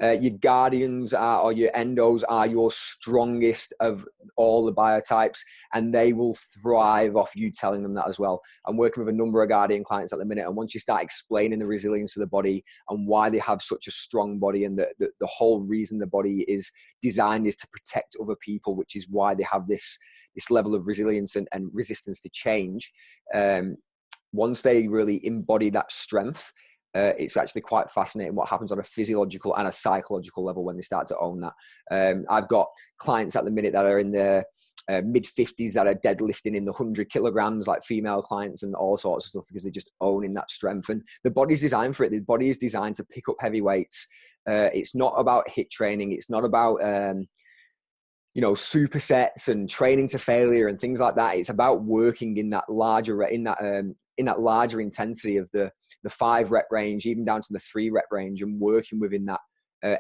Your guardians are, or your endos are your strongest of all the biotypes, and they will thrive off you telling them that as well. I'm working with a number of guardian clients at the minute, and once you start explaining the resilience of the body and why they have such a strong body, and the whole reason the body is designed is to protect other people, which is why they have this level of resilience and resistance to change. Once they really embody that strength, it's actually quite fascinating what happens on a physiological and a psychological level when they start to own that. I've got clients at the minute that are in their mid-50s that are deadlifting in the 100 kilograms, like female clients and all sorts of stuff, because they're just owning that strength. And the body's designed for it. The body is designed to pick up heavy weights. It's not about HIIT training. It's not about supersets and training to failure and things like that. It's about working in that larger intensity of the 5 rep range, even down to the 3 rep range, and working within that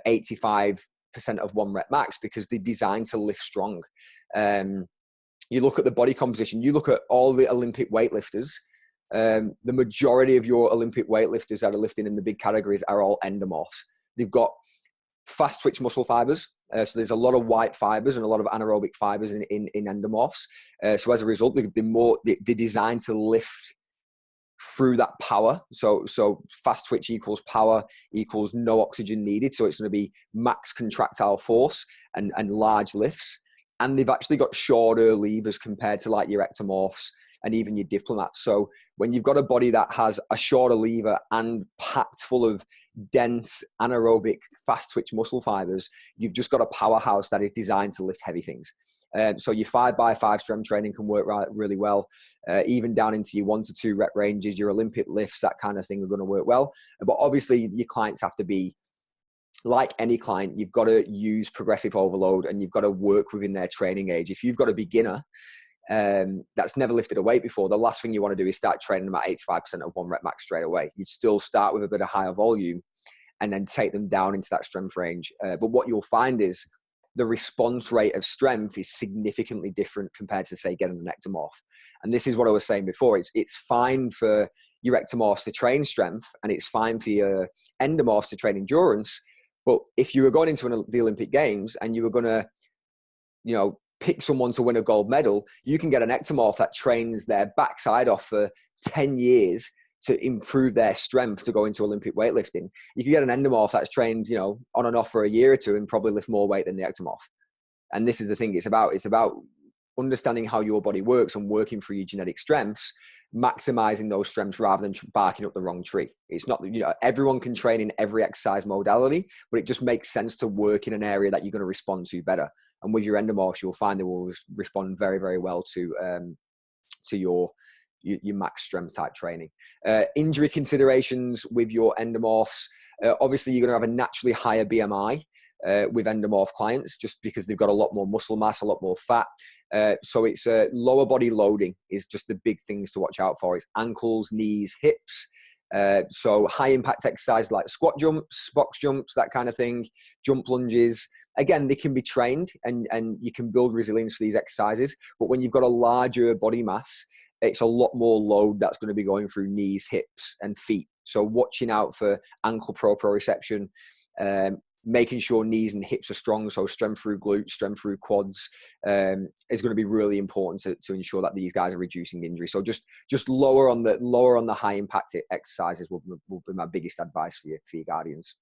85% of 1 rep max, because they're designed to lift strong. You look at the body composition, you look at all the Olympic weightlifters, the majority of your Olympic weightlifters that are lifting in the big categories are all endomorphs. They've got fast twitch muscle fibers. So there's a lot of white fibers and a lot of anaerobic fibers in endomorphs. So as a result, they're designed to lift through that power. So fast twitch equals power equals no oxygen needed. So it's going to be max contractile force and large lifts. And they've actually got shorter levers compared to like your ectomorphs and even your diplomats. So when you've got a body that has a shorter lever and packed full of dense anaerobic fast twitch muscle fibers, you've just got a powerhouse that is designed to lift heavy things. So your 5x5 strength training can work really well, even down into your 1 to 2 rep ranges, your Olympic lifts, that kind of thing are going to work well. But obviously your clients have to be, like any client, you've got to use progressive overload and you've got to work within their training age. If you've got a beginner that's never lifted a weight before, the last thing you want to do is start training them at 85% of 1 rep max straight away. You still start with a bit of higher volume and then take them down into that strength range. But what you'll find is the response rate of strength is significantly different compared to, say, getting an ectomorph. And this is what I was saying before. It's fine for your ectomorphs to train strength, and it's fine for your endomorphs to train endurance. But if you were going into the Olympic Games and you were going to, pick someone to win a gold medal, you can get an ectomorph that trains their backside off for 10 years to improve their strength to go into Olympic weightlifting. You can get an endomorph that's trained, on and off for a year or two and probably lift more weight than the ectomorph. And this is the thing. It's about understanding how your body works and working through your genetic strengths, maximizing those strengths rather than barking up the wrong tree. It's not, everyone can train in every exercise modality, but it just makes sense to work in an area that you're going to respond to better. And with your endomorphs, you'll find they will respond very, very well to your max strength type training. Injury considerations with your endomorphs. Obviously, you're going to have a naturally higher BMI with endomorph clients, just because they've got a lot more muscle mass, a lot more fat. So it's lower body loading is just the big things to watch out for. It's ankles, knees, hips. So high impact exercise like squat jumps, box jumps, that kind of thing, jump lunges. Again, they can be trained and you can build resilience for these exercises. But when you've got a larger body mass, it's a lot more load that's going to be going through knees, hips, and feet. So watching out for ankle proprioception, making sure knees and hips are strong. So strength through glutes, strength through quads is going to be really important to ensure that these guys are reducing injury. So just lower on the high impact exercises will be my biggest advice for your guardians.